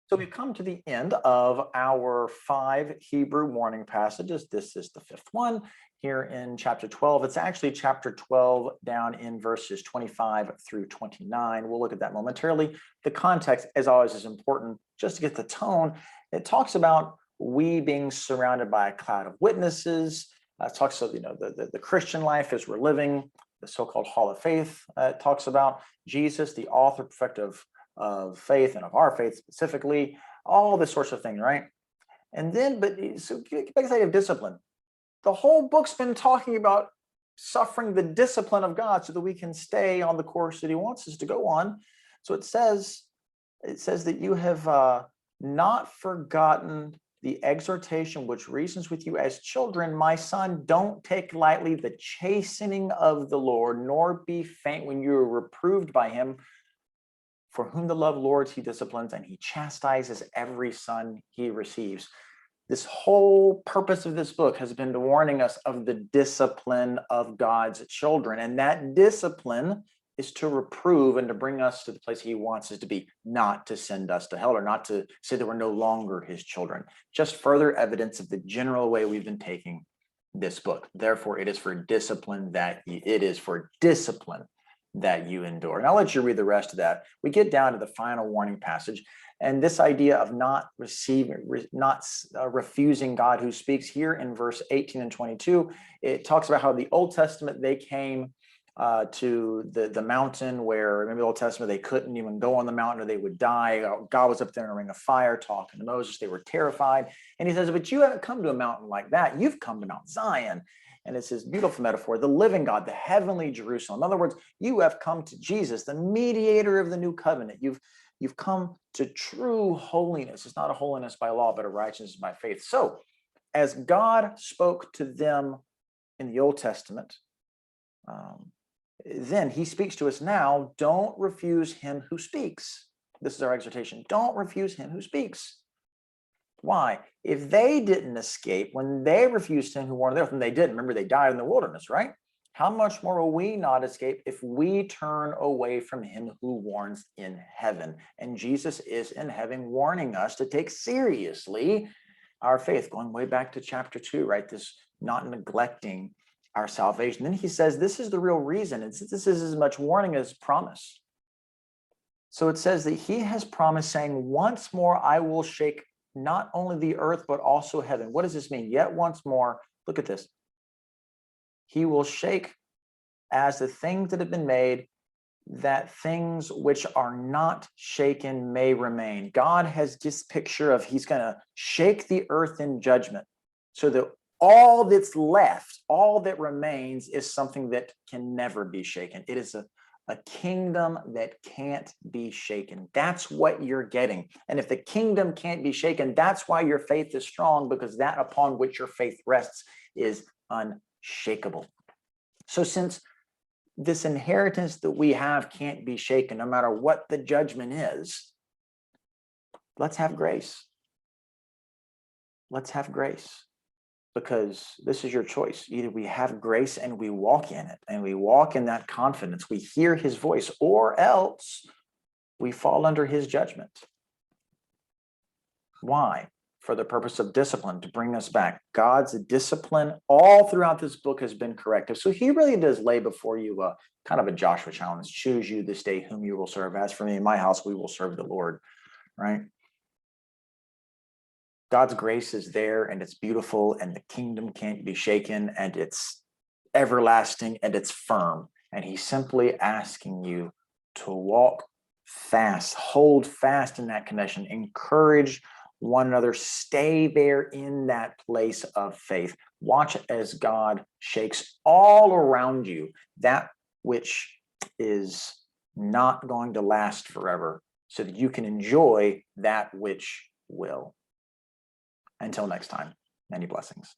So we've come to the end of our 5 Hebrew warning passages. This is the 5th one here in chapter 12. It's actually chapter 12 down in verses 25 through 29. We'll look at that momentarily. The context, as always, is important just to get the tone. It talks about we being surrounded by a cloud of witnesses. It talks of the Christian life as we're living, the so-called hall of faith. It talks about Jesus, the author, perfecter of faith and of our faith specifically, all this sorts of things, right? And then, so get back to the idea of discipline. The whole book's been talking about suffering the discipline of God so that we can stay on the course that he wants us to go on. So it says that you have not forgotten the exhortation which reasons with you as children. My son, don't take lightly the chastening of the Lord, nor be faint when you are reproved by him. For whom the Lord lords, he disciplines, and he chastises every son he receives. This whole purpose of this book has been warning us of the discipline of God's children. And that discipline is to reprove and to bring us to the place he wants us to be, not to send us to hell, or not to say that we're no longer his children. Just further evidence of the general way we've been taking this book. Therefore, it is for discipline that you endure. And I'll let you read the rest of that. We get down to the final warning passage, and this idea of not refusing God who speaks here in verse 18 and 22. It talks about how the Old Testament, they came to the mountain where, remember the Old Testament, they couldn't even go on the mountain or they would die. God was up there in a ring of fire talking to Moses. They were terrified. And he says, but you haven't come to a mountain like that. You've come to Mount Zion. And it's this beautiful metaphor, the living God, the heavenly Jerusalem. In other words, you have come to Jesus, the mediator of the new covenant. You've come to true holiness. It's not a holiness by law, but a righteousness by faith. So as God spoke to them in the Old Testament, then he speaks to us now. Don't refuse him who speaks. This is our exhortation. Don't refuse him who speaks. Why? If they didn't escape when they refused him who warned them, and they didn't, remember they died in the wilderness, right? How much more will we not escape if we turn away from him who warns in heaven? And Jesus is in heaven warning us to take seriously our faith, going way back to chapter 2, right? This not neglecting our salvation. Then he says, this is the real reason. This is as much warning as promise. So it says that he has promised, saying, once more I will shake not only the earth, but also heaven. What does this mean? Yet once more, look at this. He will shake as the things that have been made, that things which are not shaken may remain. God has this picture of he's going to shake the earth in judgment so that all that's left, all that remains is something that can never be shaken. It is a kingdom that can't be shaken. That's what you're getting. And if the kingdom can't be shaken, that's why your faith is strong, because that upon which your faith rests is unshakable. So since this inheritance that we have can't be shaken, no matter what the judgment is, let's have grace. Let's have grace. Because this is your choice. Either we have grace and we walk in it, and we walk in that confidence. We hear his voice, or else we fall under his judgment. Why? For the purpose of discipline, to bring us back. God's discipline all throughout this book has been corrective. So he really does lay before you kind of a Joshua challenge. Choose you this day whom you will serve. As for me and my house, we will serve the Lord, right? God's grace is there, and it's beautiful, and the kingdom can't be shaken, and it's everlasting, and it's firm. And he's simply asking you to walk fast, hold fast in that connection, encourage one another, stay there in that place of faith. Watch as God shakes all around you that which is not going to last forever, so that you can enjoy that which will. Until next time, many blessings.